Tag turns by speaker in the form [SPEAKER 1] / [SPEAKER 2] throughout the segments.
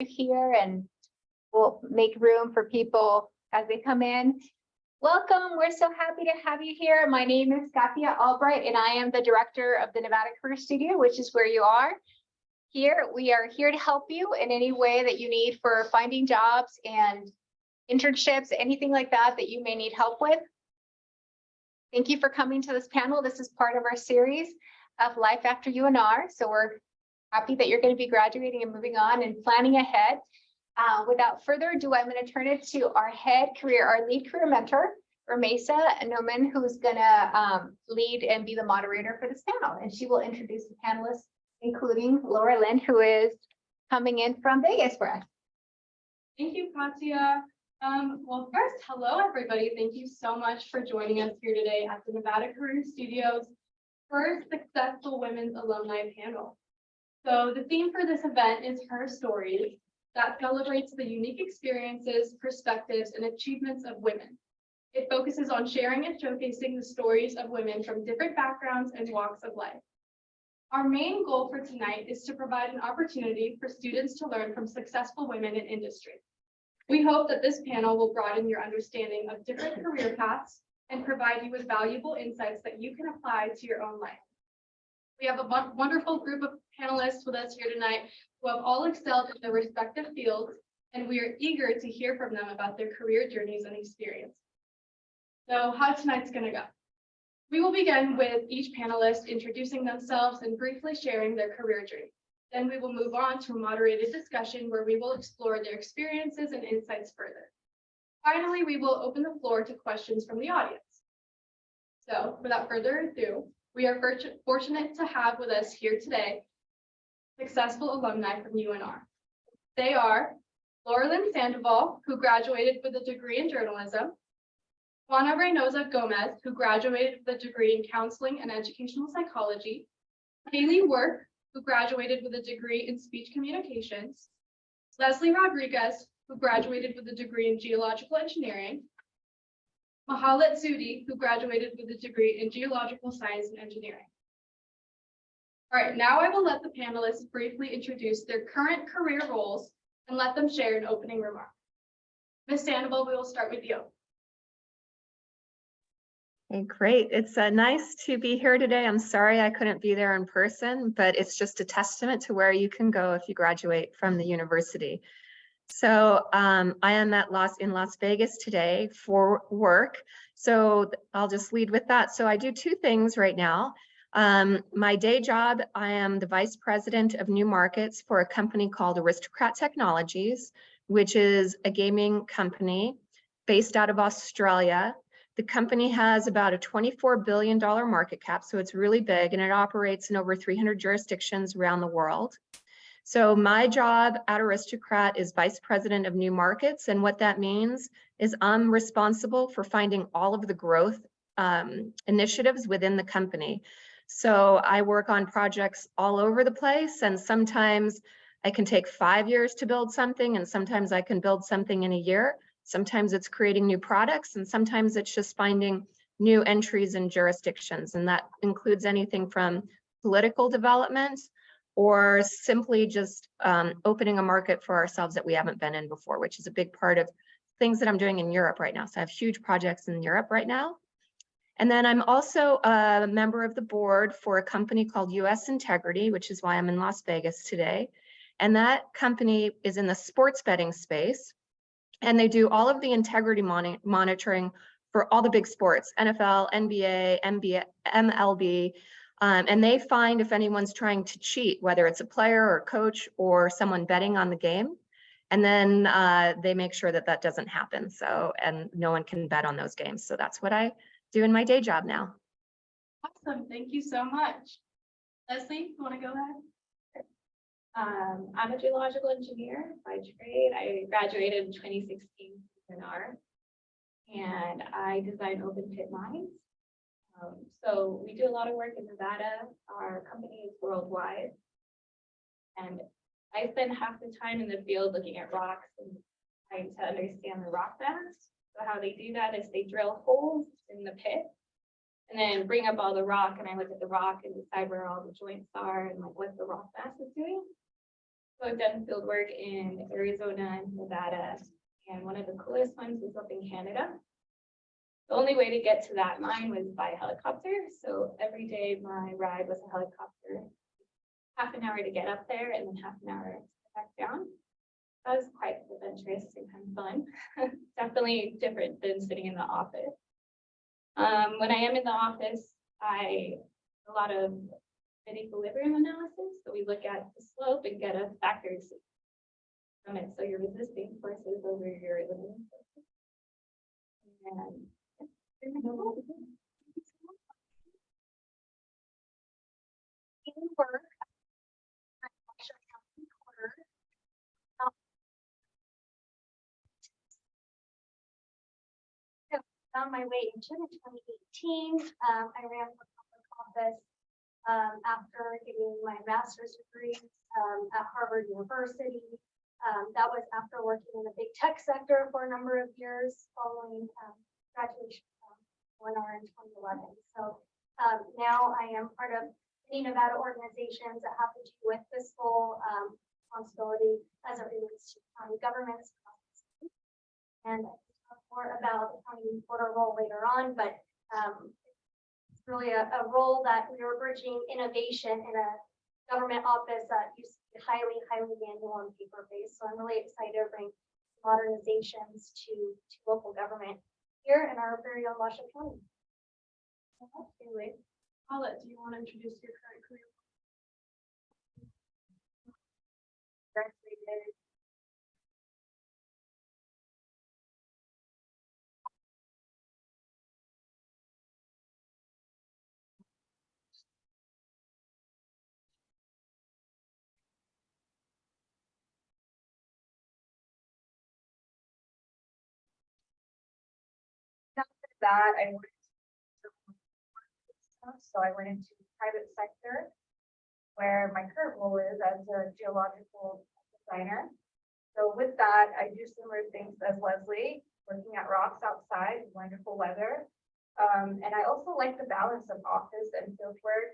[SPEAKER 1] here, and we'll make room for people as they come in. Welcome. We're so happy to have you here. My name is Katia Albright, and I am the director of the Nevada Career Studio, which is where you are. Here, we are here to help you in any way that you need for finding jobs and internships, anything like that that you may need help with. Thank you for coming to this panel. This is part of our series of Life After UNR. So we're happy that you're going to be graduating and moving on and planning ahead. Without further ado, I'm going to turn it to our lead career mentor, Ramesa Noman, who's going to lead and be the moderator for this panel. And she will introduce the panelists, including Laura Lynn, who is coming in from Vegas for us.
[SPEAKER 2] Thank you, Katia. Well, first, hello, everybody. Thank you so much for joining us here today at the Nevada Career Studio's first Successful Women's Alumni Panel. So the theme for this event is Her Stories, that celebrates the unique experiences, perspectives, and achievements of women. It focuses on sharing and showcasing the stories of women from different backgrounds and walks of life. Our main goal for tonight is to provide an opportunity for students to learn from successful women in industry. We hope that this panel will broaden your understanding of different career paths and provide you with valuable insights that you can apply to your own life. We have a wonderful group of panelists with us here tonight who have all excelled in their respective fields, and we are eager to hear from them about their career journeys and experience. So how tonight's going to go? We will begin with each panelist introducing themselves and briefly sharing their career journey. Then we will move on to a moderated discussion where we will explore their experiences and insights further. Finally, we will open the floor to questions from the audience. So without further ado, we are fortunate to have with us here today successful alumni from UNR. They are Laura Lynn Sandoval, who graduated with a degree in journalism, Juana Reynosa Gomez, who graduated with a degree in counseling and educational psychology, Haley Work, who graduated with a degree in speech communications, Leslie Rodriguez, who graduated with a degree in geological engineering, Mahalet Zudi, who graduated with a degree in geological science and engineering. All right, now I will let the panelists briefly introduce their current career roles and let them share an opening remark. Ms. Sandoval, we will start with you.
[SPEAKER 3] Hey, great. It's nice to be here today. I'm sorry I couldn't be there in person, but it's just a testament to where you can go if you graduate from the university. So I am in Las Vegas today for work. So I'll just lead with that. So I do two things right now. My day job, I am the vice president of new markets for a company called Aristocrat Technologies, which is a gaming company based out of Australia. The company has about a $24 billion market cap, so it's really big, and it operates in over 300 jurisdictions around the world. So my job at Aristocrat is vice president of new markets, and what that means is I'm responsible for finding all of the growth initiatives within the company. So I work on projects all over the place, and sometimes I can take 5 years to build something, and sometimes I can build something in a year. Sometimes it's creating new products, and sometimes it's just finding new entries and jurisdictions. And that includes anything from political development or simply just opening a market for ourselves that we haven't been in before, which is a big part of things that I'm doing in Europe right now. So I have huge projects in Europe right now. And then I'm also a member of the board for a company called US Integrity, which is why I'm in Las Vegas today. And that company is in the sports betting space. And they do all of the integrity monitoring for all the big sports, NFL, NBA, MLB, and they find if anyone's trying to cheat, whether it's a player or coach or someone betting on the game, and then they make sure that that doesn't happen. So, and no one can bet on those games. So that's what I do in my day job now.
[SPEAKER 2] Awesome, thank you so much. Leslie, you want to go ahead?
[SPEAKER 4] I'm a geological engineer by trade. I graduated in 2016 from UNR, and I design open pit mines. So we do a lot of work in Nevada. Our company is worldwide, and I spend half the time in the field looking at rocks and trying to understand the rock mass. So how they do that is they drill holes in the pit and then bring up all the rock, and I look at the rock and decide where all the joints are and like what the rock mass is doing. So I've done field work in Arizona and Nevada, and one of the coolest ones was up in Canada. The only way to get to that mine was by helicopter, so every day my ride was a helicopter. Half an hour to get up there and then half an hour to get back down. That was quite adventurous and kind of fun. Definitely different than sitting in the office. When I am in the office, a lot of equilibrium analysis. So we look at the slope and get a factor from it. So you're resisting forces over your limiting forces. And
[SPEAKER 1] work. On my way into the 2018, I ran for public office after getting my master's degree at Harvard University. That was after working in the big tech sector for a number of years following graduation from UNR in 2011. So now I am part of many Nevada organizations that have to do with fiscal responsibility as it relates to county governments. And more about the county reporter role later on, but it's really a role that we are bridging innovation in a government office that used to be highly manual and paper-based. So I'm really excited to bring modernizations to local government here in our very own Washoe County.
[SPEAKER 2] Anyway, Paula, do you want to introduce your current career?
[SPEAKER 1] Graduated that I went so I went into the private sector where my current role is as a geological designer. So with that, I do similar things as Leslie, working at rocks outside, wonderful weather. And I also like the balance of office and field work.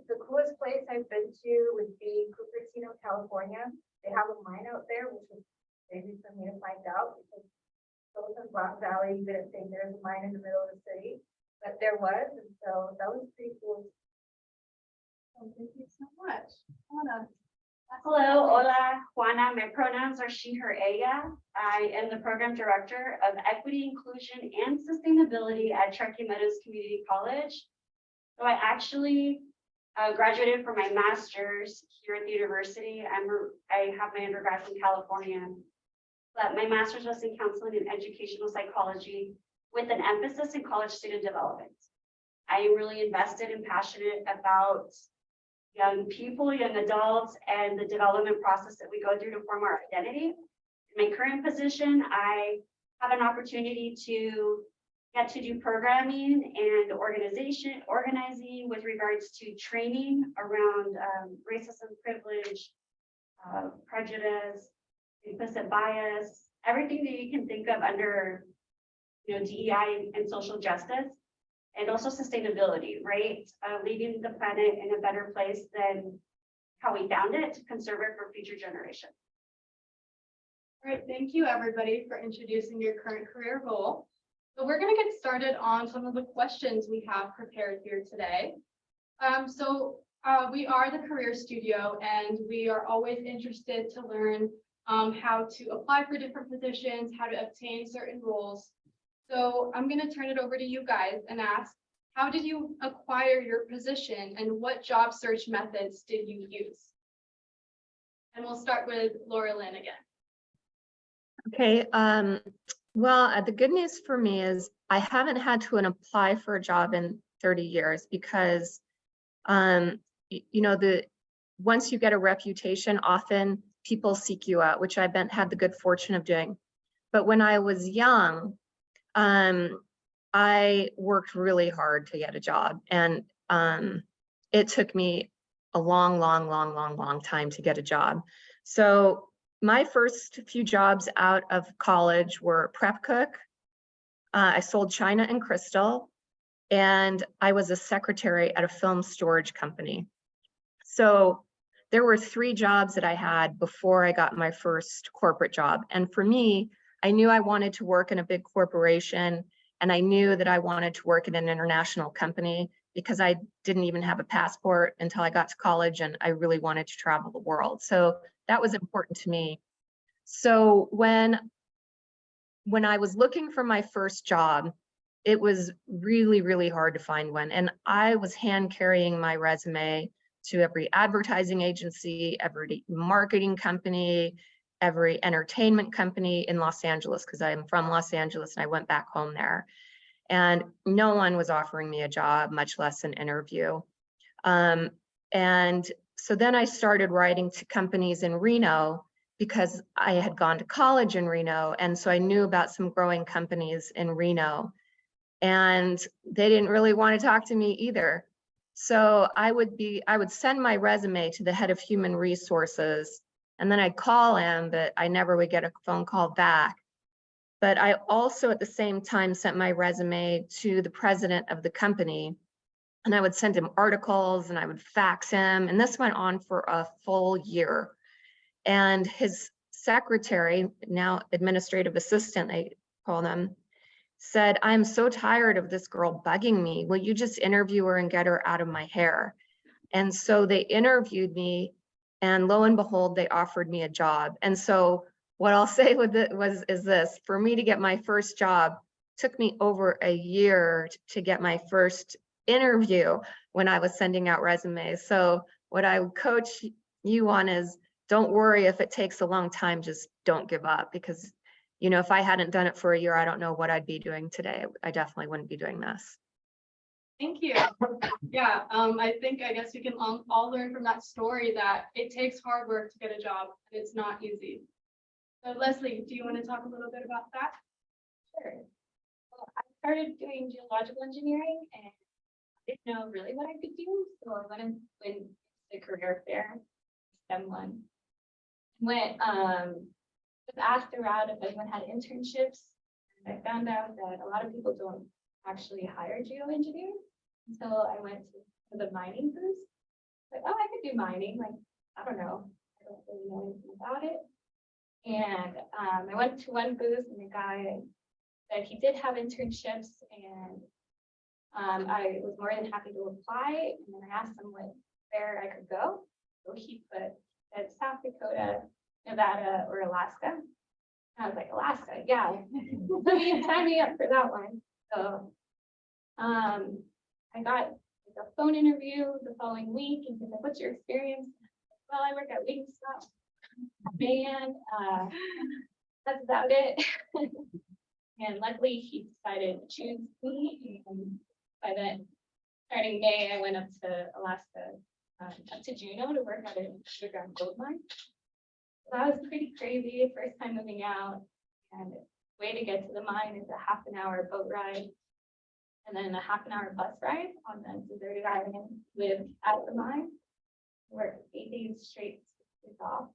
[SPEAKER 1] The coolest place I've been to would be Cupertino, California. They have a mine out there, which was crazy for me to find out because Silicon Valley didn't think there was a mine in the middle of the city, but there was, and so that was pretty cool.
[SPEAKER 2] Oh, thank you so much. Juana.
[SPEAKER 5] Hello, hola, Juana. My pronouns are she, her, ella. I am the program director of equity, inclusion, and sustainability at Truckee Meadows Community College. So I actually graduated from my master's here at the university. I have my undergrad from California, but my master's was in counseling and educational psychology with an emphasis in college student development. I am really invested and passionate about young people, young adults, and the development process that we go through to form our identity. In my current position, I have an opportunity to get to do programming and organizing with regards to training around racism, privilege, prejudice, implicit bias, everything that you can think of under DEI and social justice. And also sustainability, right? Leaving the planet in a better place than how we found it to conserve it for future generations.
[SPEAKER 2] All right, thank you everybody for introducing your current career role. So we're going to get started on some of the questions we have prepared here today. We are the Career Studio, and we are always interested to learn how to apply for different positions, how to obtain certain roles. So I'm going to turn it over to you guys and ask, how did you acquire your position and what job search methods did you use? And we'll start with Laura Lynn again.
[SPEAKER 3] Okay, well, the good news for me is I haven't had to apply for a job in 30 years because, once you get a reputation, often people seek you out, which I've had the good fortune of doing. But when I was young, I worked really hard to get a job, and it took me a long time to get a job. So my first few jobs out of college were prep cook. I sold china and crystal, and I was a secretary at a film storage company. So there were 3 jobs that I had before I got my first corporate job. And for me, I knew I wanted to work in a big corporation, and I knew that I wanted to work in an international company because I didn't even have a passport until I got to college, and I really wanted to travel the world. So that was important to me. So when I was looking for my first job, it was really, really hard to find one. And I was hand carrying my resume to every advertising agency, every marketing company, every entertainment company in Los Angeles, because I'm from Los Angeles and I went back home there. And no one was offering me a job, much less an interview. And so then I started writing to companies in Reno because I had gone to college in Reno. And so I knew about some growing companies in Reno. And they didn't really want to talk to me either. So I would send my resume to the head of human resources, and then I'd call him, but I never would get a phone call back. But I also at the same time sent my resume to the president of the company, and I would send him articles and I would fax him. And this went on for a full year. And his secretary, now administrative assistant, I call them, said, "I'm so tired of this girl bugging me. Will you just interview her and get her out of my hair?" And so they interviewed me, and lo and behold, they offered me a job. And so what I'll say with it is this: for me to get my first job took me over a year to get my first interview when I was sending out resumes. So what I would coach you on is, don't worry if it takes a long time, just don't give up, because you know, if I hadn't done it for a year, I don't know what I'd be doing today. I definitely wouldn't be doing this.
[SPEAKER 2] Thank you. Yeah, I guess we can all learn from that story that it takes hard work to get a job, and it's not easy. So Leslie, do you want to talk a little bit about that?
[SPEAKER 4] Sure. Well, I started doing geological engineering and didn't know really what I could do. So I went to the career fair, STEM one. Was asked around if anyone had internships. And I found out that a lot of people don't actually hire geoengineers. So I went to the mining booth. Like, oh, I could do mining. Like, I don't know. I don't really know anything about it. And I went to one booth and the guy said he did have internships, and I was more than happy to apply. And then I asked him where I could go. So he put at South Dakota, Nevada, or Alaska. I was like, Alaska, yeah. Sign me up for that one. So I got a phone interview the following week, and he's like, what's your experience? Well, I work at Wingstop. Man, that's about it. And luckily he decided to choose me. And by then, starting May, I went up to Alaska, up to Juneau to work at an underground gold mine. So that was pretty crazy. First time moving out, and the way to get to the mine is a half-an-hour boat ride, and then a half-an-hour bus ride on the deserted island. Live at the mine, work 8 days straight, 6 days off.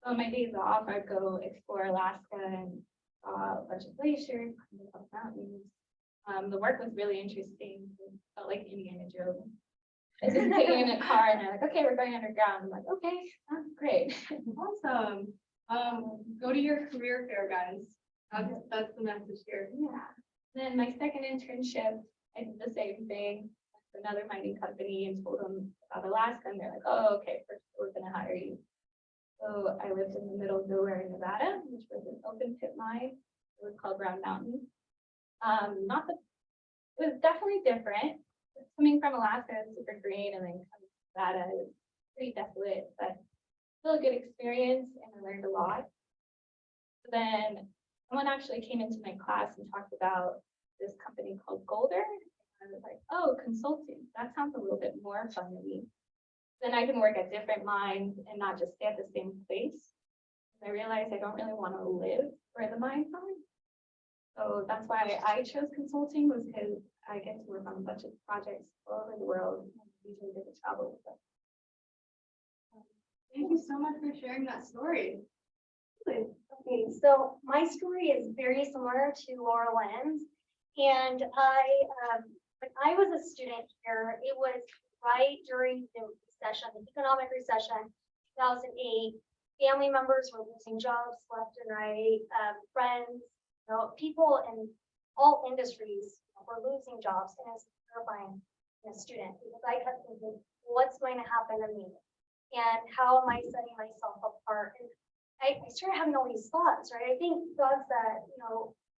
[SPEAKER 4] So on my days off, I'd go explore Alaska and a bunch of glaciers, climb up mountains. The work was really interesting. It felt like Indiana Jones. I just get in a car and they're like, okay, we're going underground. I'm like, okay, that's great.
[SPEAKER 2] Awesome. Go to your career fair, guys. That's the message here.
[SPEAKER 4] Yeah. Then my second internship, I did the same thing. Went to another mining company and told them about Alaska, and they're like, oh, okay, first we're gonna hire you. So I lived in the middle of nowhere in Nevada, which was an open pit mine. It was called Round Mountain. It was definitely different. Coming from Alaska, it's super green, and then coming to Nevada, it was pretty desolate, but still a good experience, and I learned a lot. So then someone actually came into my class and talked about this company called Golder. And I was like, oh, consulting. That sounds a little bit more fun to me. Then I can work at different mines and not just stay at the same place. I realized I don't really want to live where the mines are. So that's why I chose consulting, was because I get to work on a bunch of projects all over the world. And usually get to travel with them.
[SPEAKER 2] Thank you so much for sharing that story.
[SPEAKER 6] Okay, so my story is very similar to Laura Lynn's, and when I was a student here, it was right during the recession, the economic recession, 2008. Family members were losing jobs left and right, friends, people in all industries were losing jobs, and it's terrifying as a student because I kept thinking, what's going to happen to me? And how am I setting myself apart? And I started having all these thoughts, right? I think thoughts that,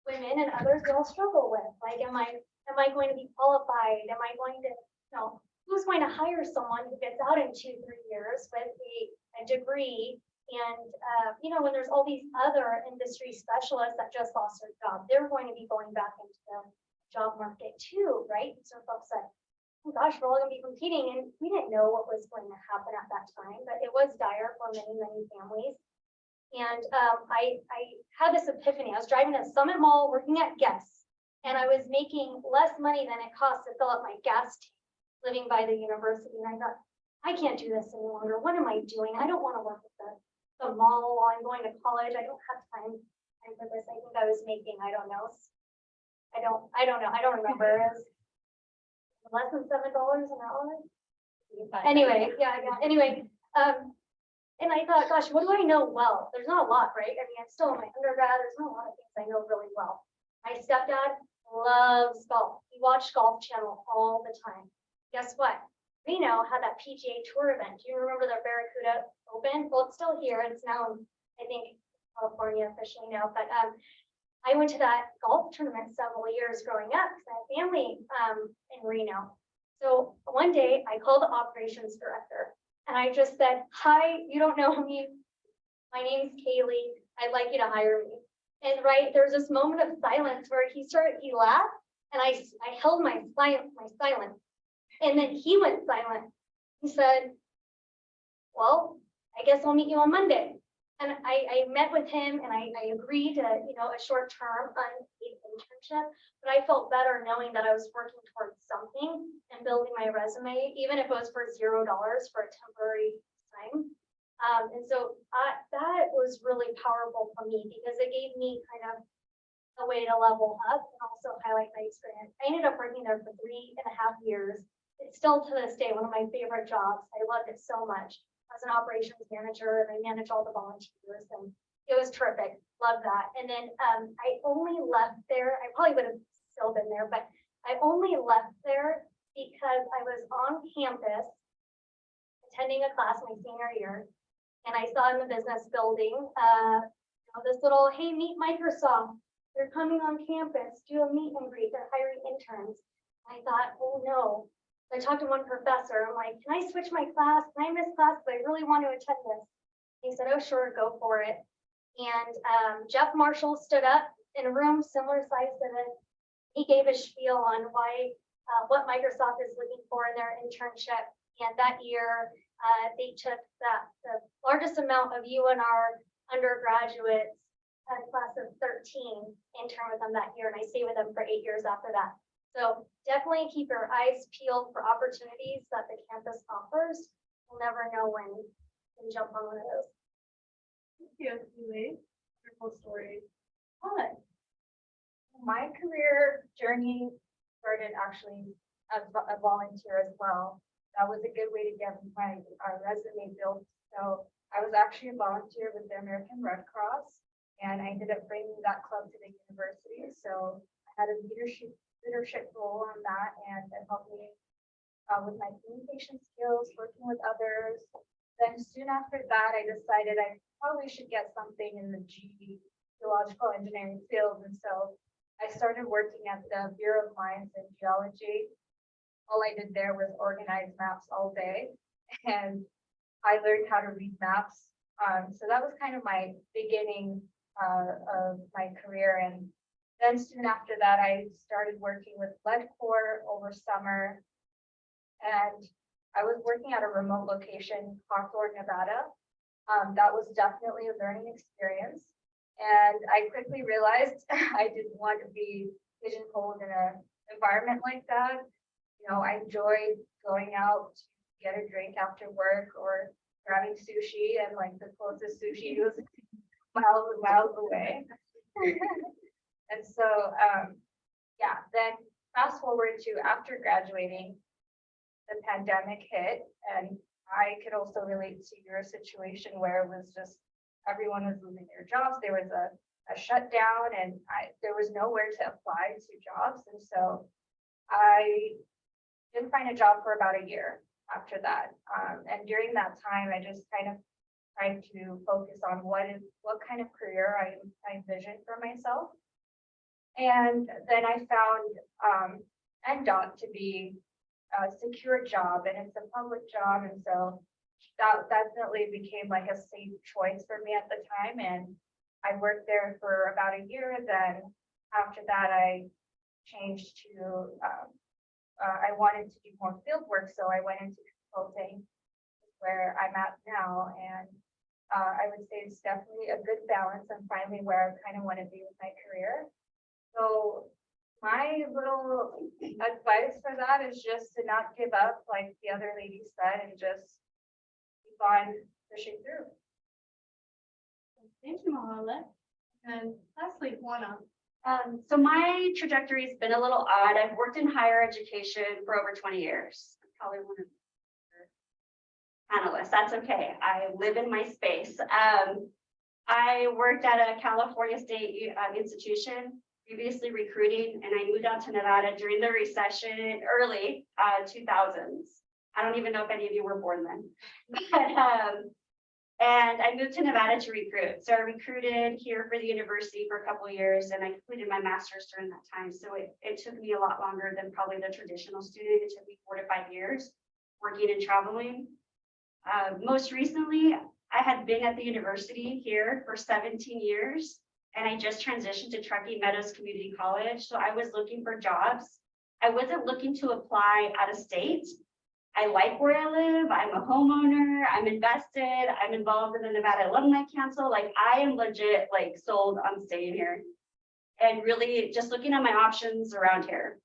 [SPEAKER 6] women and others all struggle with. Like, am I going to be qualified? Am I going to, who's going to hire someone who gets out in 2-3 years with a degree? And, when there's all these other industry specialists that just lost their job, they're going to be going back into the job market too, right? So folks said, oh gosh, we're all going to be competing. And we didn't know what was going to happen at that time, but it was dire for many, many families. And I had this epiphany. I was driving to Summit Mall, working at Guess, and I was making less money than it cost to fill up my gas tank living by the university. And I thought, I can't do this any longer. What am I doing? I don't want to work at the mall while I'm going to college. I don't have time for this. I think I was making, I don't know. I don't remember. It was less than $7 an hour. Anyway, yeah. Anyway, and I thought, gosh, what do I know well? There's not a lot, right? I mean, I'm still in my undergrad. There's not a lot of things I know really well. My stepdad loves golf. He watched Golf Channel all the time. Guess what? Reno had that PGA Tour event. Do you remember the Barracuda Open? Well, it's still here. It's now, I think, California officially now. But I went to that golf tournament several years growing up because I had family in Reno. So one day I called the operations director and I just said, hi, you don't know me. My name's Kaylee. I'd like you to hire me. And there was this moment of silence where he laughed, and I held my silence. And then he went silent. He said, well, I guess I'll meet you on Monday. And I met with him and I agreed to, a short-term unpaid internship, but I felt better knowing that I was working towards something and building my resume, even if it was for $0 for a temporary time. And so that was really powerful for me because it gave me kind of a way to level up and also highlight my experience. I ended up working there for 3.5 years. It's still to this day one of my favorite jobs. I loved it so much. As an operations manager, and I manage all the volunteers, and it was terrific. Love that. And then I only left there. I probably would have still been there, but I only left there because I was on campus attending a class my senior year, and I saw in the business building this little, hey, meet Microsoft. They're coming on campus, do a meet and greet. They're hiring interns. I thought, oh no. I talked to one professor. I'm like, can I switch my class? Can I miss class? But I really want to attend this. He said, oh, sure, go for it. And Jeff Marshall stood up in a room similar size to this. He gave a spiel on what Microsoft is looking for in their internship. And that year, they took the largest amount of UNR undergraduates, a class of 13, intern with them that year. And I stayed with them for 8 years after that. So definitely keep your eyes peeled for opportunities that the campus offers. You'll never know when you can jump on one of those.
[SPEAKER 2] Thank you, Kaylee. Wonderful story.
[SPEAKER 7] My career journey started actually as a volunteer as well. That was a good way to get my resume built. So I was actually a volunteer with the American Red Cross, and I ended up bringing that club to the university. So I had a leadership role on that, and it helped me with my communication skills, working with others. Then soon after that, I decided I probably should get something in the geological engineering field, and so I started working at the Bureau of Mines and Geology. All I did there was organize maps all day, and I learned how to read maps. So that was kind of my beginning of my career. And then soon after that, I started working with Lead Corps over summer, and I was working at a remote location, Hawthorne, Nevada. That was definitely a learning experience, and I quickly realized I didn't want to be pigeonholed in an environment like that. I enjoyed going out to get a drink after work or grabbing sushi, and like the closest sushi was miles and miles away. And so, then fast forward to after graduating, the pandemic hit, and I could also relate to your situation where it was just, everyone was losing their jobs. There was a shutdown and there was nowhere to apply to jobs. And so I didn't find a job for about a year after that. And during that time, I just kind of tried to focus on what kind of career I envisioned for myself. And then I found NDOT to be a secure job, and it's a public job. And so that definitely became like a safe choice for me at the time. And I worked there for about a year. Then after that, I changed to, I wanted to do more field work. So I went into consulting, where I'm at now. And I would say it's definitely a good balance. I'm finally where I kind of want to be with my career. So my little advice for that is just to not give up, like the other lady said, and just keep on pushing through.
[SPEAKER 2] Thank you, Mahala. And lastly, Juana.
[SPEAKER 5] So my trajectory has been a little odd. I've worked in higher education for over 20 years. I'm probably one of the panelists. That's okay. I live in my space. I worked at a California State institution, previously recruiting, and I moved out to Nevada during the recession, early 2000s. I don't even know if any of you were born then. But, and I moved to Nevada to recruit. So I recruited here for the university for a couple of years, and I completed my master's during that time. So it took me a lot longer than probably the traditional student. It took me 4 to 5 years working and traveling. Most recently, I had been at the university here for 17 years, and I just transitioned to Truckee Meadows Community College. So I was looking for jobs. I wasn't looking to apply out of state. I like where I live. I'm a homeowner. I'm invested. I'm involved in the Nevada Alumni Council. Like, I am legit like sold on staying here and really just looking at my options around here.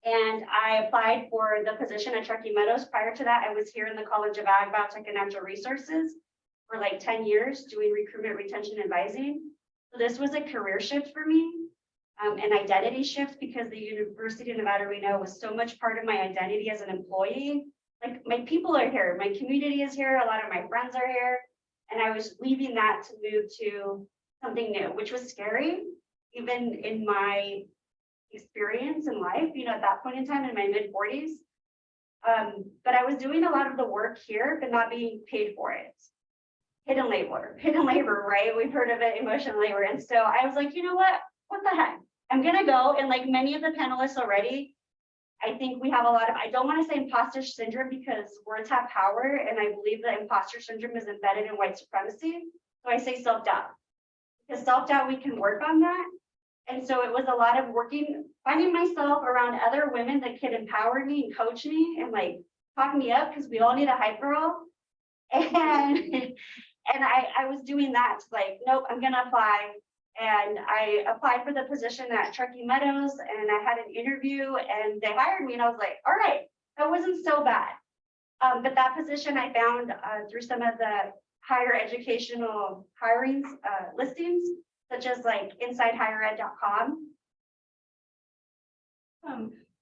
[SPEAKER 5] And I applied for the position at Truckee Meadows. Prior to that, I was here in the College of Ag, Biotech, and Natural Resources for like 10 years doing recruitment, retention, advising. So this was a career shift for me, an identity shift, because the University of Nevada, Reno was so much part of my identity as an employee. Like, my people are here, my community is here, a lot of my friends are here. And I was leaving that to move to something new, which was scary, even in my experience in life, you know, at that point in time in my mid-40s. But I was doing a lot of the work here, but not being paid for it. Hidden labor, right? We've heard of it, emotional labor. And so I was like, you know what the heck? I'm gonna go. And like many of the panelists already, I think we have a lot of, I don't want to say imposter syndrome, because words have power. And I believe that imposter syndrome is embedded in white supremacy. So I say self-doubt, because self-doubt, we can work on that. And so it was a lot of working, finding myself around other women that could empower me and coach me and like talk me up, because we all need a hype girl. And I was doing that, like, nope, I'm gonna apply. And I applied for the position at Truckee Meadows, and I had an interview, and they hired me, and I was like, all right, that wasn't so bad. But that position I found through some of the higher educational hirings listings, such as like InsideHigherEd.com.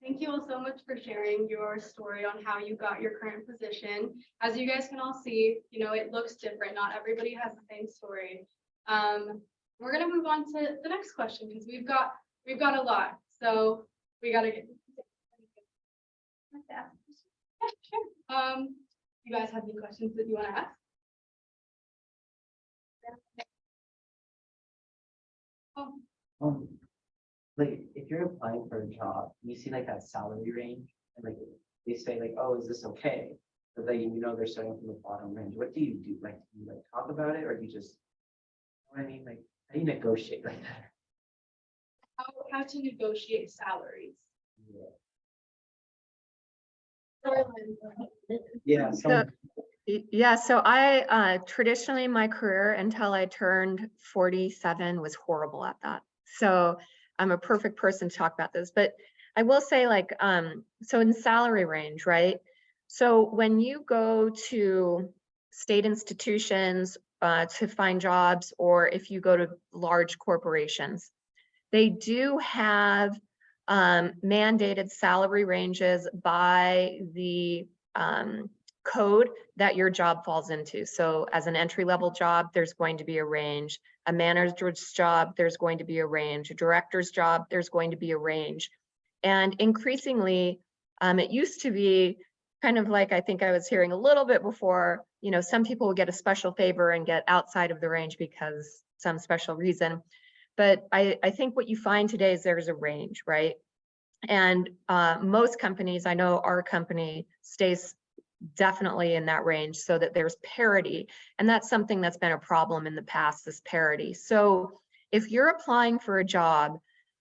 [SPEAKER 2] Thank you all so much for sharing your story on how you got your current position. As you guys can all see, you know, it looks different. Not everybody has the same story. We're gonna move on to the next question, because we've got a lot. So we gotta get. Yeah, sure. You guys have any questions that you want to ask? Oh.
[SPEAKER 8] Like, if you're applying for a job, you see like that salary range, and like they say like, oh, is this okay? But then, you know, they're starting from the bottom range. What do? Like, do you like talk about it, or do you just, you know what I mean? Like, how do you negotiate like that?
[SPEAKER 2] How to negotiate salaries?
[SPEAKER 8] Yeah.
[SPEAKER 3] So, yeah, so I traditionally my career until I turned 47 was horrible at that. So I'm a perfect person to talk about this, but I will say, like, so in salary range, right? So when you go to state institutions to find jobs, or if you go to large corporations, they do have mandated salary ranges by the code that your job falls into. So as an entry-level job, there's going to be a range. A manager's job, there's going to be a range. A director's job, there's going to be a range. And increasingly, it used to be kind of like, I think I was hearing a little bit before, you know, some people will get a special favor and get outside of the range because some special reason. But I think what you find today is there's a range, right? And most companies, I know our company stays definitely in that range so that there's parity. And that's something that's been a problem in the past, this parity. So if you're applying for a job,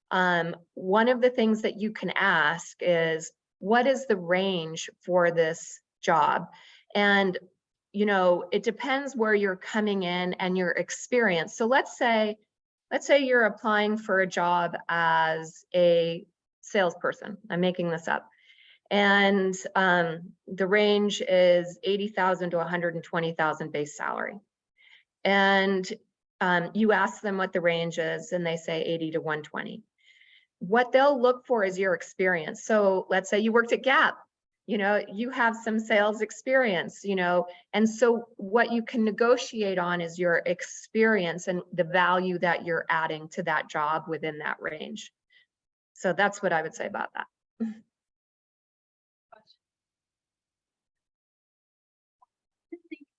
[SPEAKER 3] one of the things that you can ask is, what is the range for this job? And, you know, it depends where you're coming in and your experience. So let's say you're applying for a job as a salesperson. I'm making this up. And the range is 80,000 to 120,000 base salary. And you ask them what the range is, and they say 80 to 120. What they'll look for is your experience. So let's say you worked at Gap, you know, you have some sales experience, you know, and so what you can negotiate on is your experience and the value that you're adding to that job within that range. So that's what I would say about that.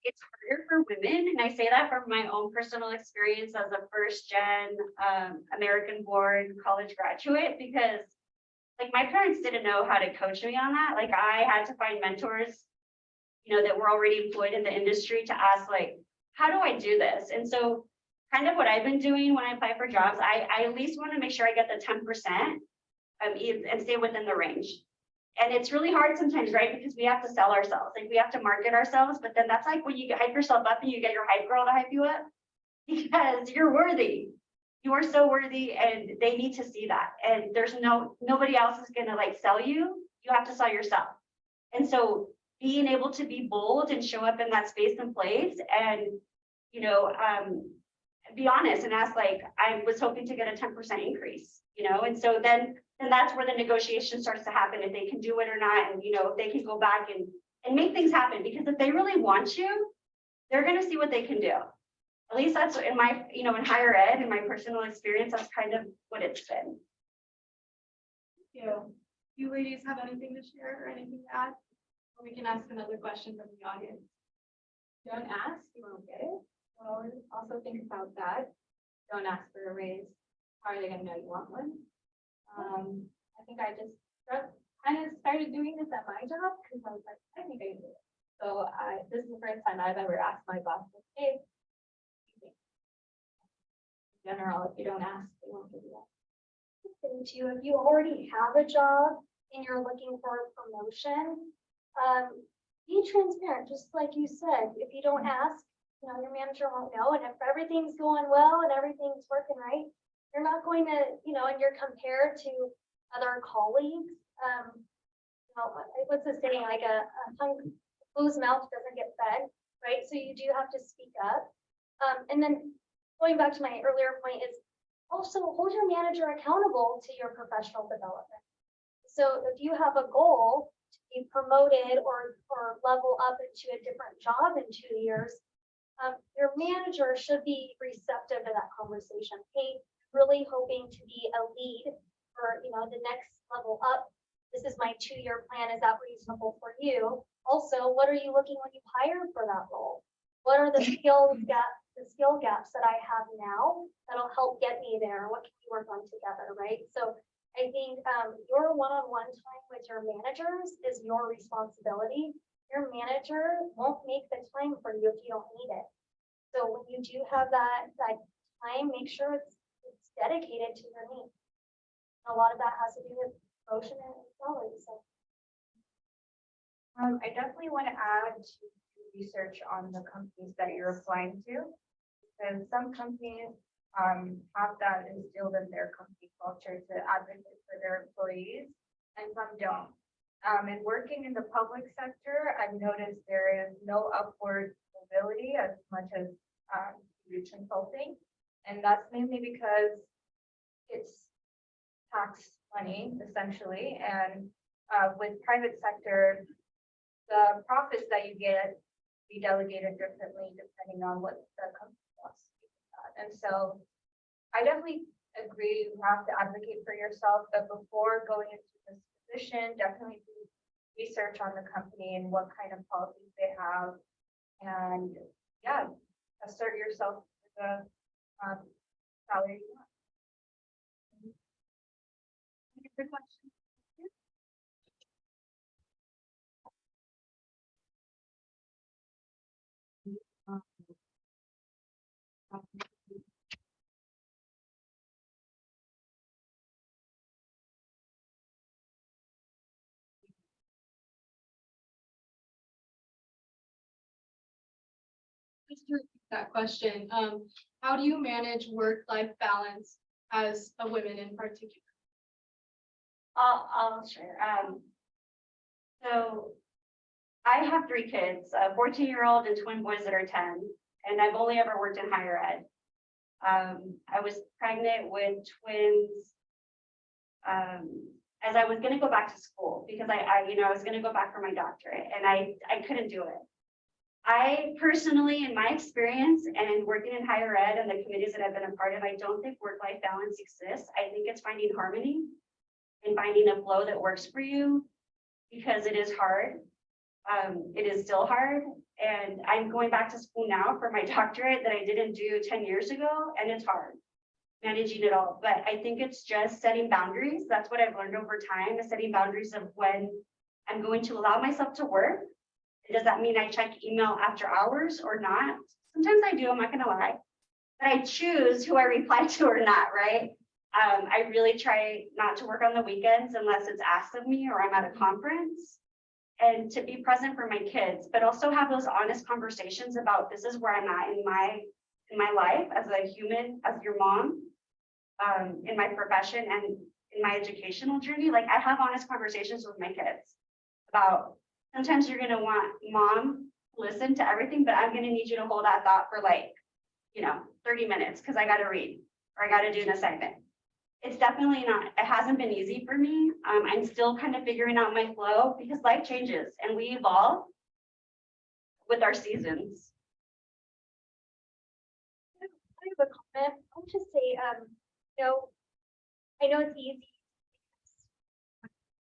[SPEAKER 5] It's harder for women, and I say that from my own personal experience as a first-gen American-born college graduate, because like my parents didn't know how to coach me on that. Like I had to find mentors, you know, that were already employed in the industry to ask, like, how do I do this? And so kind of what I've been doing when I apply for jobs, I at least want to make sure I get the 10% and stay within the range. And it's really hard sometimes, right? Because we have to sell ourselves, like we have to market ourselves, but then that's like when you hype yourself up and you get your hype girl to hype you up, because you're worthy. You are so worthy, and they need to see that. And there's nobody else is gonna like sell you. You have to sell yourself. And so being able to be bold and show up in that space and place, and you know, be honest and ask, like, I was hoping to get a 10% increase, you know, and so then that's where the negotiation starts to happen, if they can do it or not, and you know, if they can go back and make things happen. Because if they really want you, they're going to see what they can do. At least that's in my, you know, in higher ed, in my personal experience, that's kind of what it's been.
[SPEAKER 2] Thank you. You ladies have anything to share or anything to add? Or we can ask another question from the audience.
[SPEAKER 4] Don't ask, you won't get it. So also think about that. Don't ask for a raise. How are they gonna know you want one? I think I just kind of started doing this at my job because I was like, I think I can do it. So this is the first time I've ever asked my boss, hey, in general, if you don't ask, they won't give you that.
[SPEAKER 6] Thing too, if you already have a job and you're looking for a promotion, be transparent, just like you said. If you don't ask, you know, your manager won't know. And if everything's going well and everything's working right, you're not going to, you know, and you're compared to other colleagues. You know, what's the saying? Like a whose mouth doesn't get fed, right? So you do have to speak up. And then going back to my earlier point is also hold your manager accountable to your professional development. So if you have a goal to be promoted or level up into a different job in 2 years, your manager should be receptive to that conversation. Hey, really hoping to be a lead for, you know, the next level up. This is my 2-year plan. Is that reasonable for you? Also, what are you looking when you hire for that role? What are the skill gaps that I have now that'll help get me there? What can we work on together, right? So I think your one-on-one time with your managers is your responsibility. Your manager won't make the time for you if you don't need it. So when you do have that time, make sure it's dedicated to your needs. A lot of that has to do with promotion and salary. So
[SPEAKER 7] I definitely want to add to research on the companies that you're applying to. And some companies have that instilled in their company culture to advocate for their employees, and some don't. And working in the public sector, I've noticed there is no upward mobility as much as consulting. And that's mainly because it's tax money, essentially. And with private sector, the profits that you get be delegated differently depending on what the company wants. To do with that. And so I definitely agree you have to advocate for yourself, but before going into this position, definitely do research on the company and what kind of policies they have. And yeah, assert yourself to the salary you want.
[SPEAKER 2] Good question. Just to repeat that question, how do you manage work-life balance as a woman in particular?
[SPEAKER 5] I'll share. So I have 3 kids, a 14-year-old and twin boys that are 10, and I've only ever worked in higher ed. I was pregnant with twins as I was going to go back to school because I was going to go back for my doctorate, and I couldn't do it. I personally, in my experience and working in higher ed and the committees that I've been a part of, I don't think work-life balance exists. I think it's finding harmony and finding a flow that works for you, because it is hard. It is still hard. And I'm going back to school now for my doctorate that I didn't do 10 years ago, and it's hard managing it all. But I think it's just setting boundaries. That's what I've learned over time, is setting boundaries of when I'm going to allow myself to work. Does that mean I check email after hours or not? Sometimes I do, I'm not gonna lie. But I choose who I reply to or not, right? I really try not to work on the weekends unless it's asked of me or I'm at a conference, and to be present for my kids, but also have those honest conversations about this is where I'm at in my life as a human, as your mom, in my profession and in my educational journey. Like, I have honest conversations with my kids about, sometimes you're gonna want mom to listen to everything, but I'm gonna need you to hold that thought for 30 minutes because I gotta read or I gotta do an assignment. It's definitely not, it hasn't been easy for me. I'm still kind of figuring out my flow because life changes and we evolve with our seasons.
[SPEAKER 6] I have a comment. I'll just say, I know it's easy.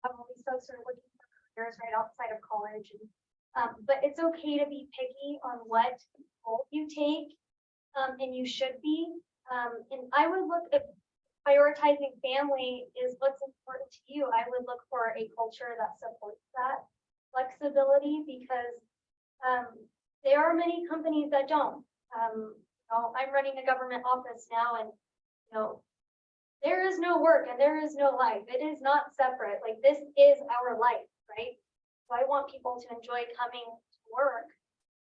[SPEAKER 6] All these folks are looking for careers right outside of college, but it's okay to be picky on what role you take, and you should be. And I would look at prioritizing family is what's important to you. I would look for a culture that supports that flexibility, because there are many companies that don't. I'm running a government office now, and there is no work and there is no life. It is not separate. Like, this is our life, right? So I want people to enjoy coming to work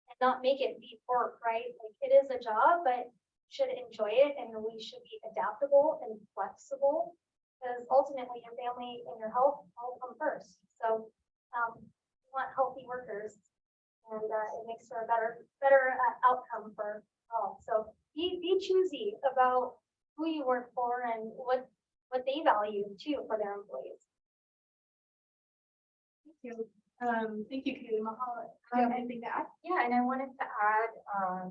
[SPEAKER 6] and not make it be work, right? Like, it is a job, but should enjoy it, and we should be adaptable and flexible, because ultimately your family and your health all come first. So we want healthy workers, and it makes for a better outcome for all. So be choosy about who you work for and what they value too for their employees.
[SPEAKER 2] Thank you. Thank you, Kaylee. Mahal, anything to add?
[SPEAKER 7] Yeah, and I wanted to add,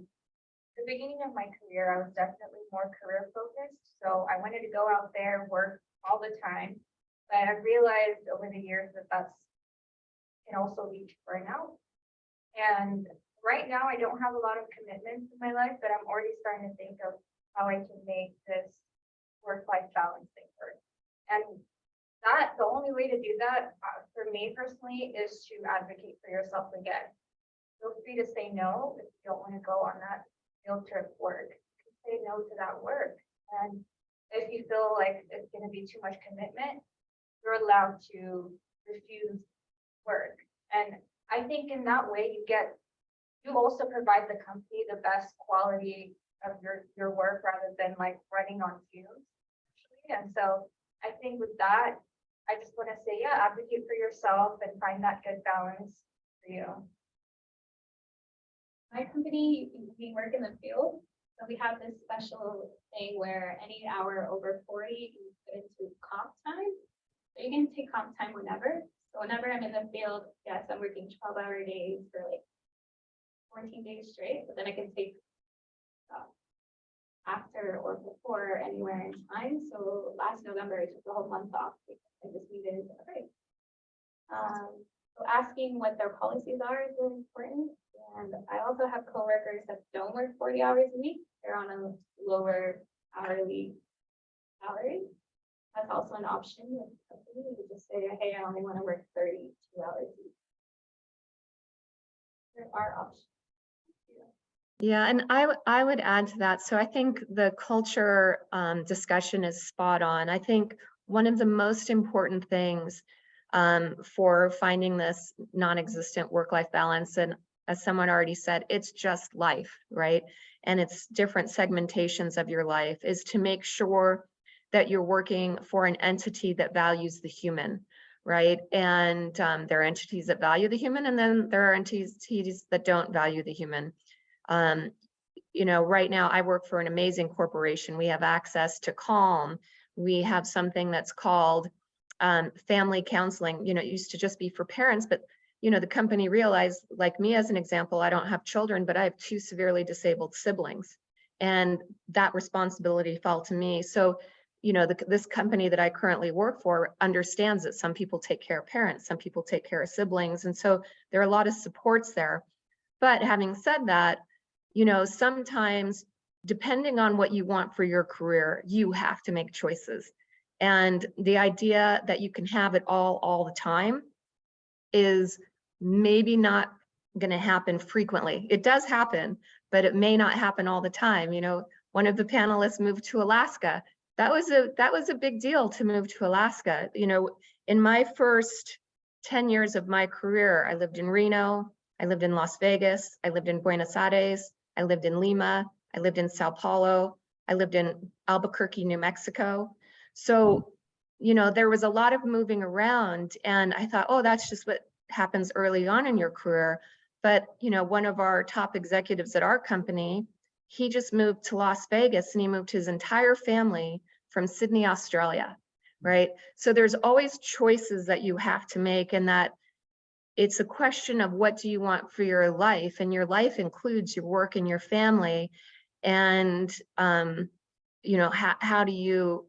[SPEAKER 7] the beginning of my career, I was definitely more career focused. So I wanted to go out there, work all the time. But I realized over the years that can also lead to burnout. And right now I don't have a lot of commitments in my life, but I'm already starting to think of how I can make this work-life balance thing work. And the only way to do that for me personally is to advocate for yourself again. Feel free to say no if you don't want to go on that field trip work. Say no to that work. And if you feel like it's going to be too much commitment, you're allowed to refuse work. And I think in that way you also provide the company the best quality of your work rather than like running on fumes. And so I think with that, I just want to say, yeah, advocate for yourself and find that good balance for you.
[SPEAKER 4] My company, we work in the field, so we have this special thing where any hour over 40 you put into comp time. So you can take comp time whenever. So whenever I'm in the field, yes, I'm working 12-hour days for like 14 days straight, but then I can take after or before anywhere in time. So last November, I took the whole month off because I just needed a break. So asking what their policies are is really important. And I also have coworkers that don't work 40 hours a week. They're on a lower hourly salary. That's also an option with the company. You could just say, hey, I only want to work 32 hours a week. There are options.
[SPEAKER 3] Yeah, and I would add to that. So I think the culture discussion is spot on. I think one of the most important things for finding this non-existent work-life balance, and as someone already said, it's just life, right? And it's different segmentations of your life, is to make sure that you're working for an entity that values the human, right? And there are entities that value the human, and then there are entities that don't value the human. You know, right now I work for an amazing corporation. We have access to Calm. We have something that's called family counseling. You know, it used to just be for parents, but you know, the company realized, like me as an example, I don't have children, but I have 2 severely disabled siblings, and that responsibility fell to me. So, you know, this company that I currently work for understands that some people take care of parents, some people take care of siblings, and so there are a lot of supports there. But having said that, you know, sometimes depending on what you want for your career, you have to make choices. And the idea that you can have it all the time is maybe not going to happen frequently. It does happen, but it may not happen all the time. You know, one of the panelists moved to Alaska. That was a big deal to move to Alaska. You know, in my first 10 years of my career, I lived in Reno, I lived in Las Vegas, I lived in Buenos Aires, I lived in Lima, I lived in Sao Paulo, I lived in Albuquerque, New Mexico. So, you know, there was a lot of moving around, and I thought, oh, that's just what happens early on in your career. But, you know, one of our top executives at our company, he just moved to Las Vegas, and he moved his entire family from Sydney, Australia, right? So there's always choices that you have to make, and that it's a question of what do you want for your life, and your life includes your work and your family. And, you know, how do you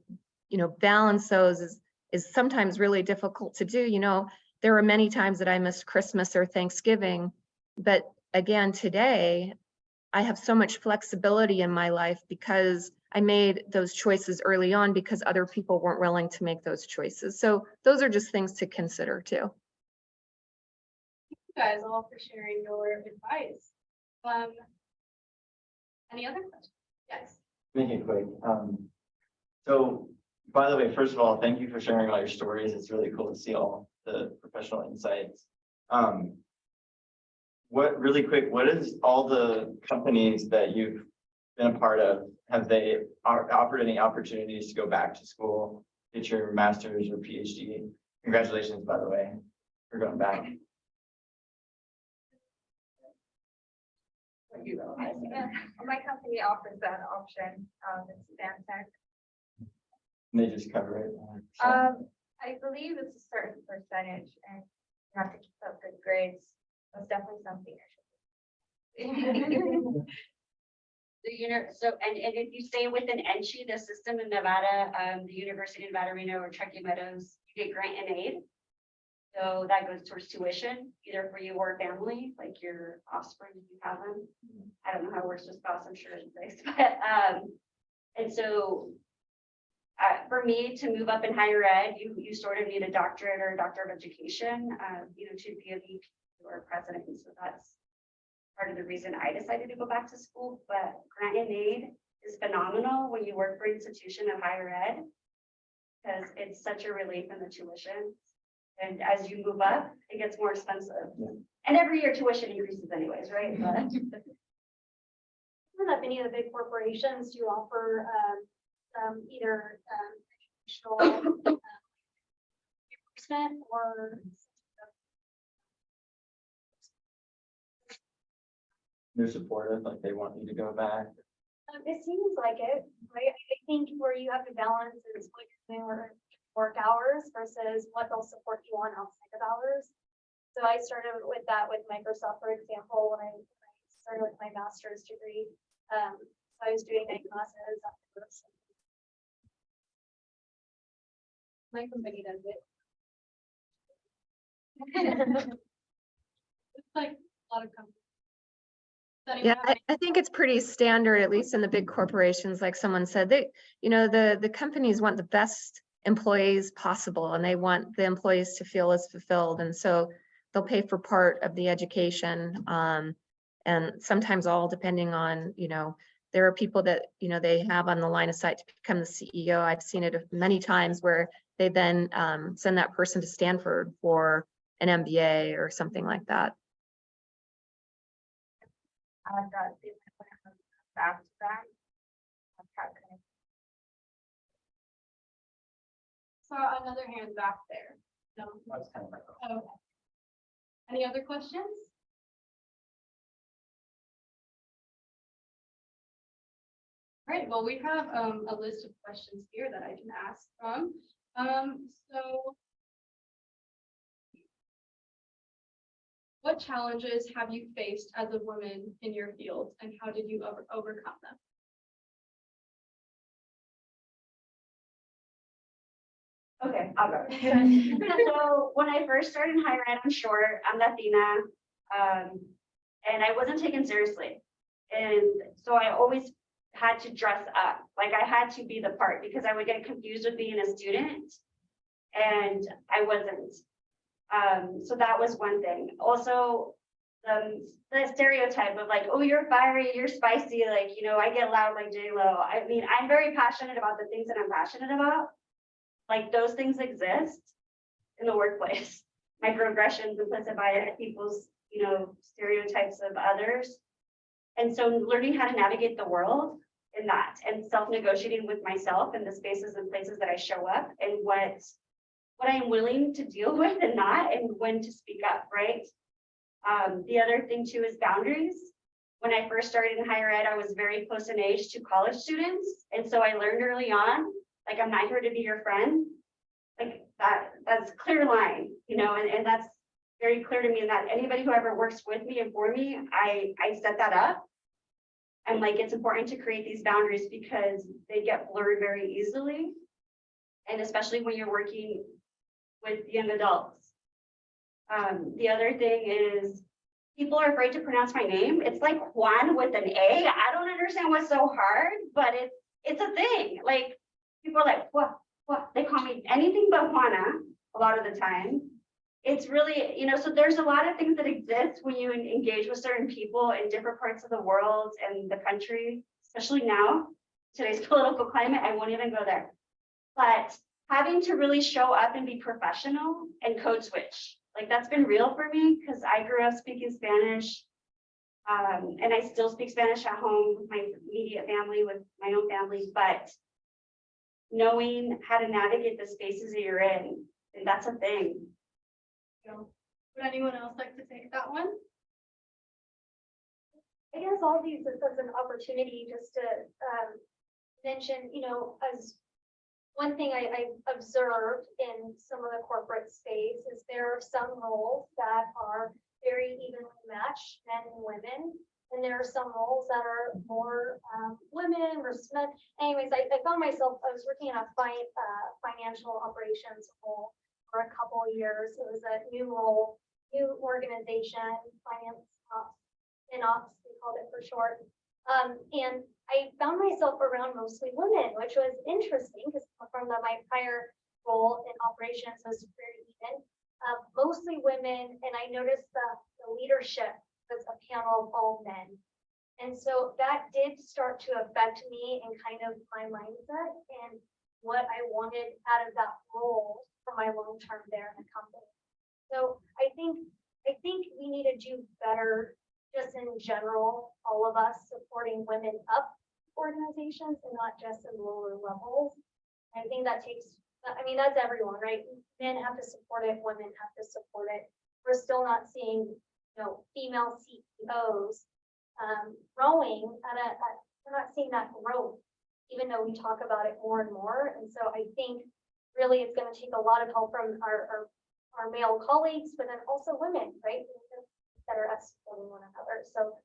[SPEAKER 3] know, balance those is sometimes really difficult to do. You know, there were many times that I missed Christmas or Thanksgiving, but again, today, I have so much flexibility in my life because I made those choices early on because other people weren't willing to make those choices. So those are just things to consider too.
[SPEAKER 2] You guys all for sharing your advice. Any other questions? Yes.
[SPEAKER 9] Make it quick. So by the way, first of all, thank you for sharing all your stories. It's really cool to see all the professional insights. What is all the companies that you've been a part of, have they offered any opportunities to go back to school, get your master's or PhD? Congratulations, by the way, for going back.
[SPEAKER 7] My company offers that option, it's Stantec.
[SPEAKER 9] And they just cover it.
[SPEAKER 7] I believe it's a certain percentage and you have to keep up good grades. That's definitely something
[SPEAKER 5] So, and if you stay within NCHI, the system in Nevada, the University of Nevada, Reno, or Truckee Meadows, you get grant and aid. So that goes towards tuition, either for you or family, like your offspring, if you have them. I don't know how it works with spouse, I'm sure it's nice, but, and so for me to move up in higher ed, you sort of need a doctorate or a doctor of education, you know, to be a VP or president. So that's part of the reason I decided to go back to school. But grant and aid is phenomenal when you work for an institution of higher ed, because it's such a relief in the tuition. And as you move up, it gets more expensive.
[SPEAKER 9] Yeah.
[SPEAKER 5] And every year tuition increases anyways, right? But
[SPEAKER 6] That many of the big corporations do offer either educational reimbursement or
[SPEAKER 9] They're supportive, like they want you to go back.
[SPEAKER 6] it seems like it, right? I think where you have to balance is what you're doing or work hours versus what they'll support you on outside of hours. So I started with that with Microsoft, for example, when I started with my master's degree. So I was doing night classes.
[SPEAKER 2] My company does it. It's like a lot of companies. Does anyone
[SPEAKER 3] Yeah,
[SPEAKER 2] have
[SPEAKER 3] I think it's pretty standard, at least in the big corporations, like someone said, the companies want the best employees possible, and they want the employees to feel as fulfilled, and so they'll pay for part of the education, and sometimes all depending on, there are people that, they have on the line of sight to become the CEO. I've seen it many times where they then send that person to Stanford for an MBA or something like that.
[SPEAKER 7] I've got the back to back.
[SPEAKER 2] Saw another hand back there. No.
[SPEAKER 8] That's kind of like.
[SPEAKER 2] Okay. Any other questions? All right, well, we have a list of questions here that I can ask from. So what challenges have you faced as a woman in your field, and how did you overcome them?
[SPEAKER 5] Okay, I'll go. So when I first started in higher ed, I'm short, I'm Latina, and I wasn't taken seriously. And so I always had to dress up, like I had to be the part because I would get confused with being a student and I wasn't. So that was one thing. Also, the stereotype of like, oh, you're fiery, you're spicy, like, I get loud like J-Lo. I mean, I'm very passionate about the things that I'm passionate about. Like those things exist in the workplace. Microaggressions implicit by people's, stereotypes of others. And so learning how to navigate the world in that and self-negotiating with myself in the spaces and places that I show up and what I'm willing to deal with and not, and when to speak up, right? The other thing too is boundaries. When I first started in higher ed, I was very close in age to college students. And so I learned early on, like, I'm not here to be your friend. Like that's a clear line, and that's very clear to me, and that anybody who ever works with me and for me, I set that up. And like, it's important to create these boundaries because they get blurred very easily. And especially when you're working with young adults. The other thing is people are afraid to pronounce my name. It's like Juan with an A. I don't understand what's so hard, but it's a thing. Like people are like, what? They call me anything but Juana a lot of the time. It's really, so there's a lot of things that exist when you engage with certain people in different parts of the world and the country, especially now, today's political climate. I won't even go there. But having to really show up and be professional and code switch, like that's been real for me because I grew up speaking Spanish. And I still speak Spanish at home with my immediate family, with my own family, but knowing how to navigate the spaces that you're in, and that's a thing.
[SPEAKER 2] Would anyone else like to take that one?
[SPEAKER 6] I guess all these is as an opportunity just to mention, as one thing I observed in some of the corporate space is there are some roles that are very evenly matched, men and women. And there are some roles that are more women versus men. Anyways, I found myself, I was working in a financial operations role for a couple of years. It was a new role, new organization, finance ops, FinOps, we called it for short. And I found myself around mostly women, which was interesting because from my prior role in operations was very even, mostly women. And I noticed the leadership was a panel of all men. And so that did start to affect me and kind of my mindset and what I wanted out of that role for my long term there in the company. So I think we need to do better just in general, all of us supporting women up organizations and not just in lower levels. I think that takes, that's everyone, right? Men have to support it, women have to support it. We're still not seeing female CEOs growing we're not seeing that growth, even though we talk about it more and more. And so I think really it's gonna take a lot of help from our male colleagues, but then also women, right? That are us supporting one another. So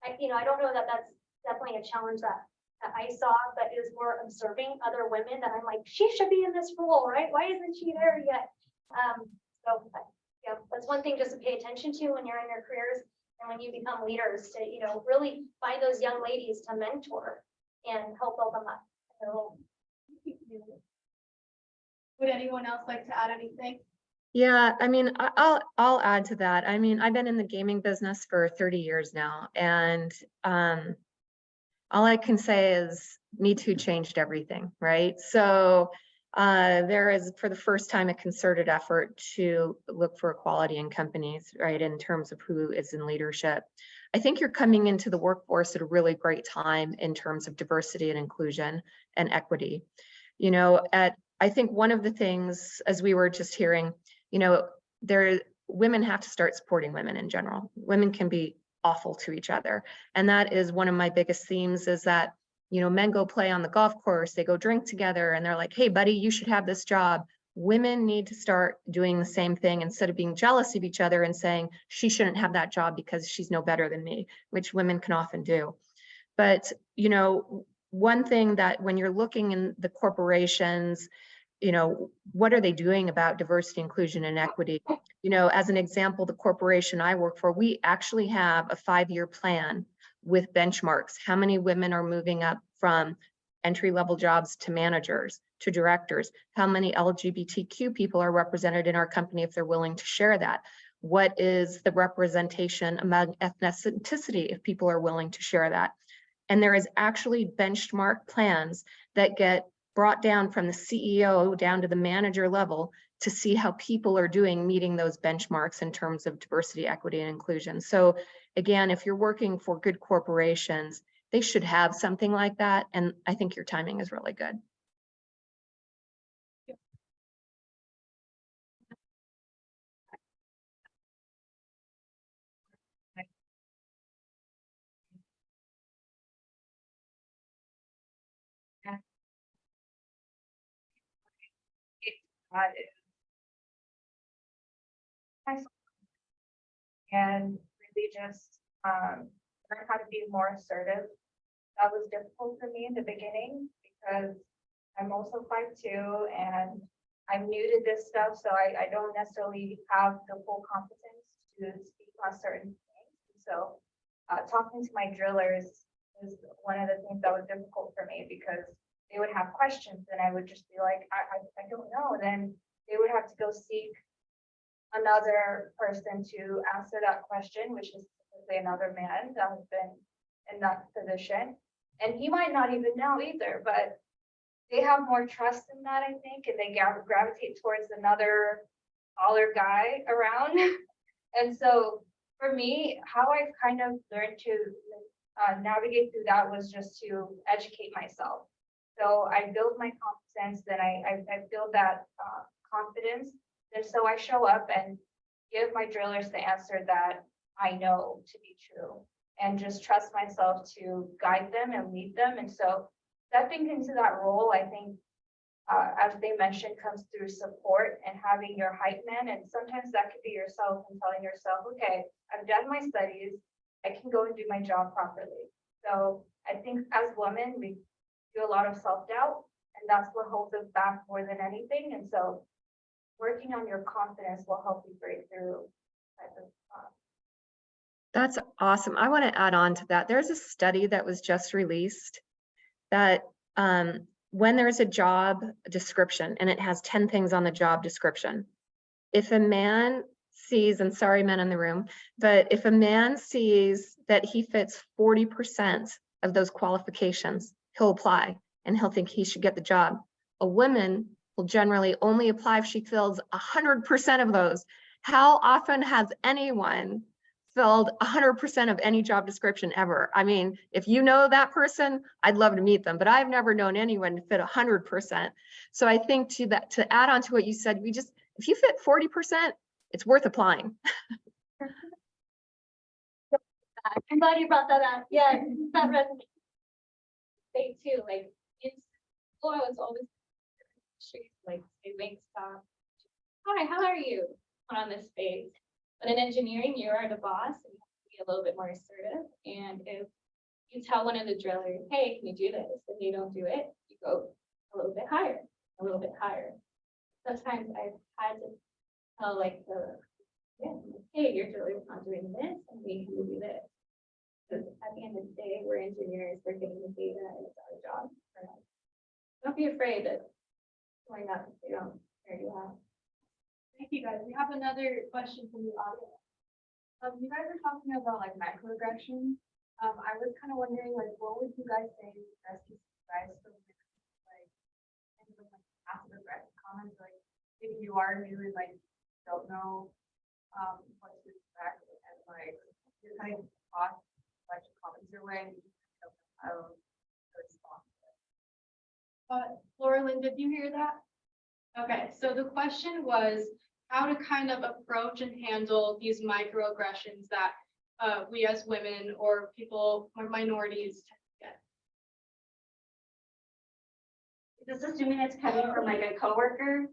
[SPEAKER 6] I don't know that that's definitely a challenge that I saw, but is more observing other women that I'm like, she should be in this role, right? Why isn't she there yet? Yeah, that's one thing just to pay attention to when you're in your careers and when you become leaders to, really find those young ladies to mentor and help build them up. So,
[SPEAKER 2] Would anyone else like to add anything?
[SPEAKER 3] Yeah, I mean, I'll add to that. I mean, I've been in the gaming business for 30 years now, and all I can say is Me Too changed everything, right? So there is, for the first time, a concerted effort to look for equality in companies, right, in terms of who is in leadership. I think you're coming into the workforce at a really great time in terms of diversity and inclusion and equity. I think one of the things, as we were just hearing, women have to start supporting women in general. Women can be awful to each other. And that is one of my biggest themes, is that, men go play on the golf course, they go drink together, and they're like, hey, buddy, you should have this job. Women need to start doing the same thing instead of being jealous of each other and saying, she shouldn't have that job because she's no better than me, which women can often do. But, one thing that when you're looking in the corporations, what are they doing about diversity, inclusion, and equity? As an example, the corporation I work for, we actually have a 5-year plan with benchmarks. How many women are moving up from entry-level jobs to managers, to directors? How many LGBTQ people are represented in our company if they're willing to share that? What is the representation among ethnicity if people are willing to share that? And there is actually benchmark plans that get brought down from the CEO down to the manager level to see how people are doing meeting those benchmarks in terms of diversity, equity, and inclusion. So again, if you're working for good corporations, they should have something like that. And I think your timing is really good.
[SPEAKER 7] That is and really just learn how to be more assertive. That was difficult for me in the beginning because I'm also 5'2" and I'm new to this stuff, so I don't necessarily have the full competence to speak on certain things. So talking to my drillers is one of the things that was difficult for me because they would have questions and I would just be like, I don't know. Then they would have to go seek another person to answer that question, which is typically another man that has been in that position. And he might not even know either, but they have more trust in that, I think, and they gravitate towards another taller guy around. And so for me, how I've kind of learned to navigate through that was just to educate myself. So I build my competence, then I build that confidence. And so I show up and give my drillers the answer that I know to be true and just trust myself to guide them and lead them. And so stepping into that role, I think, as they mentioned, comes through support and having your hype man. And sometimes that could be yourself and telling yourself, okay, I've done my studies, I can go and do my job properly. So I think as women, we do a lot of self-doubt, and that's what holds us back more than anything. And so working on your confidence will help you break through type of
[SPEAKER 3] That's awesome. I want to add on to that. There's a study that was just released that when there's a job description and it has 10 things on the job description, if a man sees, and sorry, men in the room, but if a man sees that he fits 40% of those qualifications, he'll apply and he'll think he should get the job. A woman will generally only apply if she fills 100% of those. How often has anyone filled 100% of any job description ever? I mean, if you know that person, I'd love to meet them, but I've never known anyone to fit 100%. So I think to add on to what you said, if you fit 40%, it's worth applying.
[SPEAKER 6] I'm glad you brought that up. Yeah, that resonates.
[SPEAKER 4] They too, like in school, I was always like wink stop. Hi, how are you? Put on this face. But in engineering, you are the boss and you have to be a little bit more assertive. And if you tell one of the drillers, hey, can you do this? If they don't do it, you go a little bit higher, a little bit higher. Sometimes I've had to tell like hey, your driller's not doing this, and we can do this. Because at the end of the day, we're engineers, we're getting the data, and it's our job. Don't be afraid of going up if they don't hear you out.
[SPEAKER 2] Thank you, guys. We have another question from the audience. You guys are talking about like microaggressions. I was kind of wondering, like, what would you guys say is the best piece of advice for like, kind of like passive aggressive comments, like maybe you are new and like don't know what to expect, and like you're kind of tossed a bunch of comments your way, and you just don't know how to respond. Laura Lynn, did you hear that? Okay, so the question was how to kind of approach and handle these microaggressions that we as women or people or minorities tend to get.
[SPEAKER 5] This is assuming it's coming from like a coworker.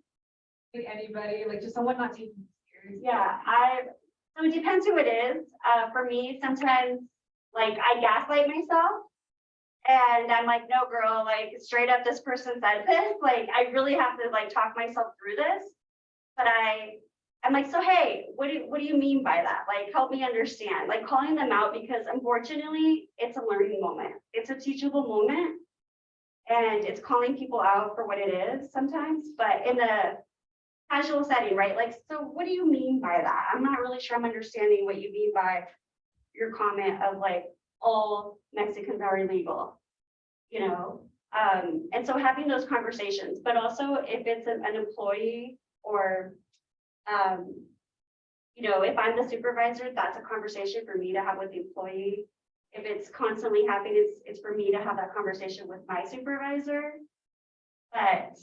[SPEAKER 2] Like anybody, like just someone not taking it serious.
[SPEAKER 5] Yeah, so it depends who it is. For me, sometimes like I gaslight myself. And I'm like, no, girl, like straight up, this person said this. Like, I really have to like talk myself through this. But I'm like, so hey, what do you mean by that? Like, help me understand. Like calling them out, because unfortunately, it's a learning moment. It's a teachable moment, and it's calling people out for what it is sometimes. But in a casual setting, right? Like, so what do you mean by that? I'm not really sure I'm understanding what you mean by your comment of like, all Mexicans are illegal, you know? And so having those conversations, but also if it's an employee or, you know, if I'm the supervisor, that's a conversation for me to have with the employee. If it's constantly happening, it's for me to have that conversation with my supervisor. But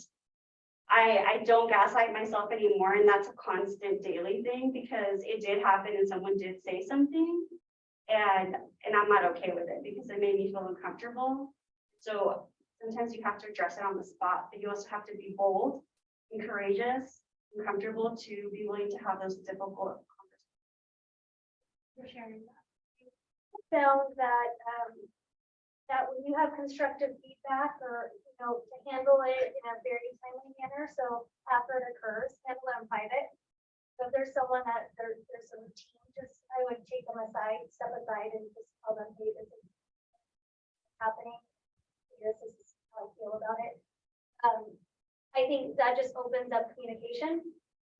[SPEAKER 5] I don't gaslight myself anymore, and that's a constant daily thing, because it did happen and someone did say something. And I'm not okay with it because it made me feel uncomfortable. So sometimes you have to address it on the spot, but you also have to be bold and courageous and comfortable to be willing to have those difficult conversations.
[SPEAKER 2] For sharing that.
[SPEAKER 6] Found that, that when you have constructive feedback or, you know, to handle it in a very timely manner, so after it occurs, handle it in private. So if there's someone that there's a routine, just, I would take them aside, step aside and just tell them, hey, this is happening. This is how I feel about it. I think that just opens up communication.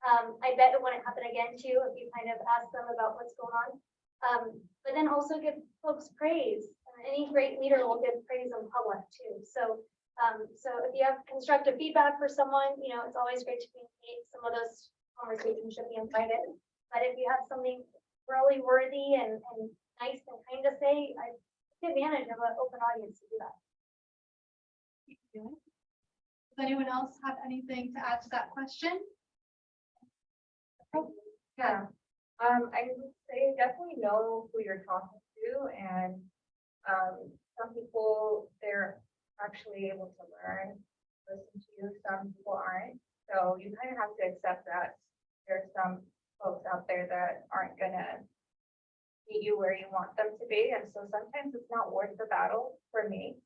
[SPEAKER 6] I bet it wouldn't happen again too, if you kind of ask them about what's going on. But then also give folks praise. Any great leader will give praise in public too. So, so if you have constructive feedback for someone, you know, it's always great to communicate. Some of those conversations should be in private. But if you have something really worthy and nice and kind to say, I take advantage of an open audience to do that.
[SPEAKER 2] Does anyone else have anything to add to that question?
[SPEAKER 7] Yeah, I would say definitely know who you're talking to, and some people, they're actually able to learn, listen to you, some people aren't. So you kind of have to accept that there's some folks out there that aren't gonna meet you where you want them to be, and so sometimes it's not worth the battle for me.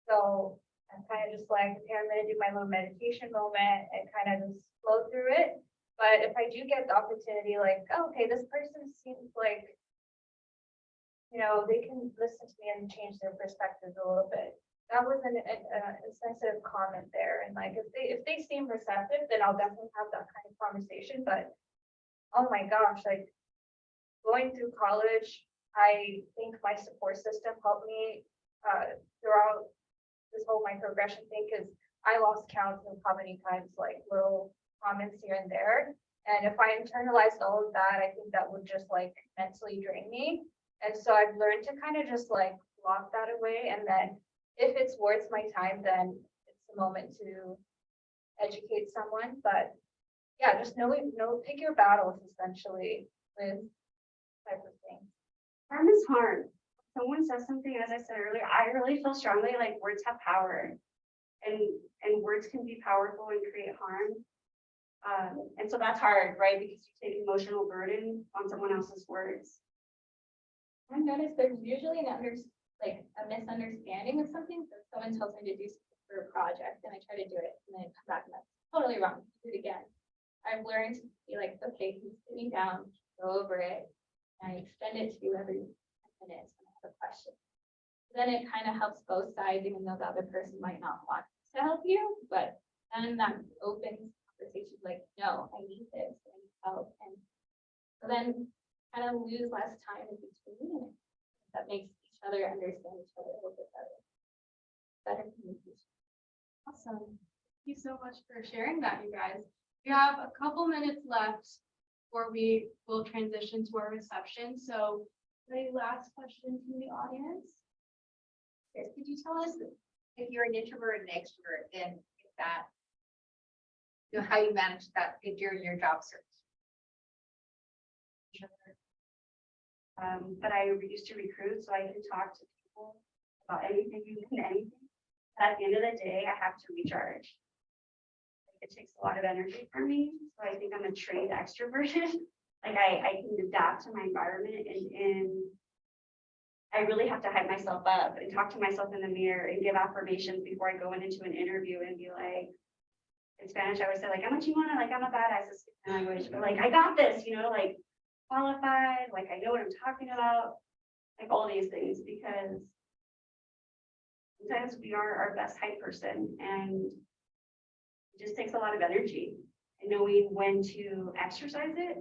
[SPEAKER 7] So I'm kind of just like, okay, I'm gonna do my little meditation moment and kind of just flow through it. But if I do get the opportunity, like, oh, okay, this person seems like, you know, they can listen to me and change their perspectives a little bit. That was a sensitive comment there. And like, if they seem receptive, then I'll definitely have that kind of conversation. But oh my gosh, like going through college, I think my support system helped me throughout this whole microaggression thing, because I lost count of how many times like little comments here and there. And if I internalized all of that, I think that would just like mentally drain me. And so I've learned to kind of just like lock that away. And then if it's worth my time, then it's the moment to educate someone. But yeah, just pick your battles essentially with type of thing.
[SPEAKER 5] Harm is harm. Someone says something, as I said earlier, I really feel strongly like words have power, and words can be powerful and create harm. And so that's hard, right? Because you take emotional burden on someone else's words.
[SPEAKER 4] I've noticed there's usually like a misunderstanding of something, so someone tells me to do something for a project, and I try to do it, and then it comes back and that's totally wrong, do it again. I've learned to be like, okay, he's sitting down, go over it, and I extend it to you every 10 minutes when I have a question. Then it kind of helps both sides, even though the other person might not want to help you, but then that opens conversations like, no, I need this, I need help, and so then kind of lose less time in between. And that makes each other understand each other a little bit better. Better communication.
[SPEAKER 2] Awesome. Thank you so much for sharing that, you guys. We have a couple minutes left before we will transition to our reception. So any last questions from the audience?
[SPEAKER 1] Yes, could you tell us if you're an introvert and extrovert, then if that, how you manage that during your job search?
[SPEAKER 5] But I used to recruit, so I can talk to people about anything and anything. At the end of the day, I have to recharge. It takes a lot of energy for me, so I think I'm a trained extroverted. Like I can adapt to my environment, and I really have to hype myself up and talk to myself in the mirror and give affirmations before I go into an interview and be like, in Spanish, I would say like, I'm a chingona, like I'm a badass at speaking language, but like, I got this, like qualified, like I know what I'm talking about, like all these things, because sometimes we are our best hype person, and it just takes a lot of energy and knowing when to exercise it,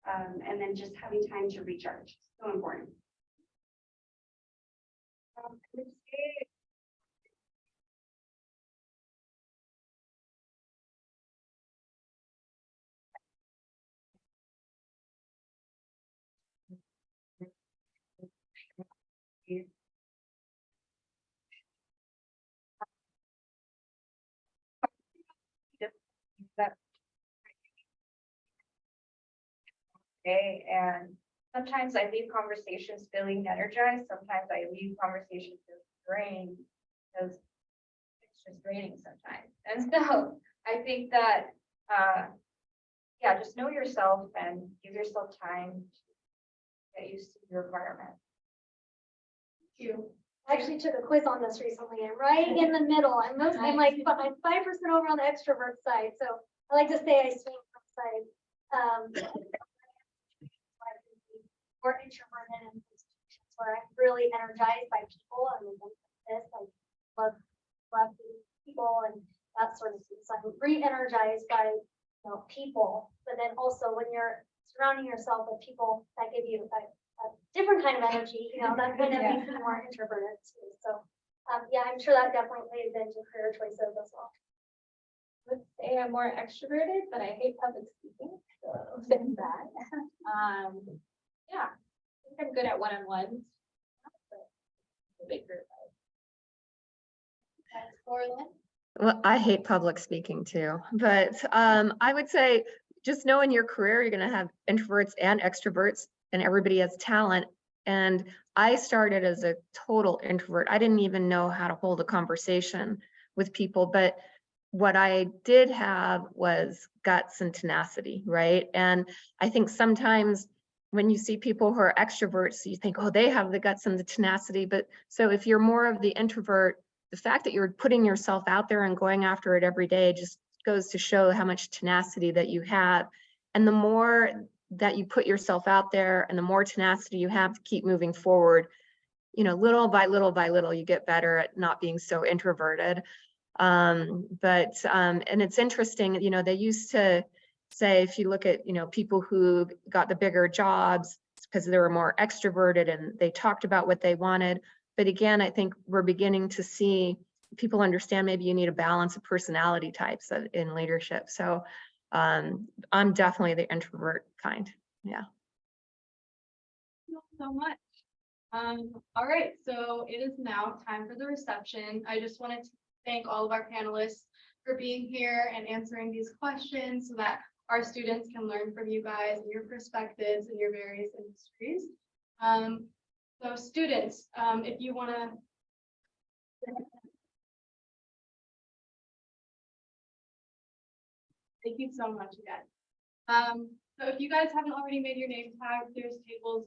[SPEAKER 5] and then just having time to recharge. So important.
[SPEAKER 7] I would say that day, and sometimes I leave conversations feeling energized, sometimes I leave conversations feeling drained, because it's just draining sometimes. And so I think that yeah, just know yourself and give yourself time to get used to your environment.
[SPEAKER 2] You.
[SPEAKER 6] I actually took a quiz on this recently, and right in the middle, I'm like, but I'm 5% over on the extrovert side, so I like to say I swing from side. More introverted in situations where I'm really energized by people and this, I love people and that sort of thing. So I'm re-energized by people, but then also when you're surrounding yourself with people that give you a different kind of energy, that kind of makes you more introverted too. So yeah, I'm sure that definitely plays into career choices as well.
[SPEAKER 4] I would say I'm more extroverted, but I hate public speaking, so there's that. Yeah, I think I'm good at one-on-ones. But big group.
[SPEAKER 3] Well, I hate public speaking too, but I would say just know in your career, you're going to have introverts and extroverts, and everybody has talent. And I started as a total introvert. I didn't even know how to hold a conversation with people, but what I did have was guts and tenacity, right? And I think sometimes when you see people who are extroverts, you think, oh, they have the guts and the tenacity. But so if you're more of the introvert, the fact that you're putting yourself out there and going after it every day just goes to show how much tenacity that you have. And the more that you put yourself out there and the more tenacity you have to keep moving forward, little by little by little, you get better at not being so introverted. And it's interesting, they used to say, if you look at, people who got the bigger jobs, it's because they were more extroverted and they talked about what they wanted. But again, I think we're beginning to see people understand maybe you need a balance of personality types in leadership. So I'm definitely the introvert kind. Yeah.
[SPEAKER 2] Thank you so much. All right, so it is now time for the reception. I just wanted to thank all of our panelists for being here and answering these questions so that our students can learn from you guys and your perspectives in your various industries. So students, if you want to Thank you so much again. So if you guys haven't already made your name tag, there's tables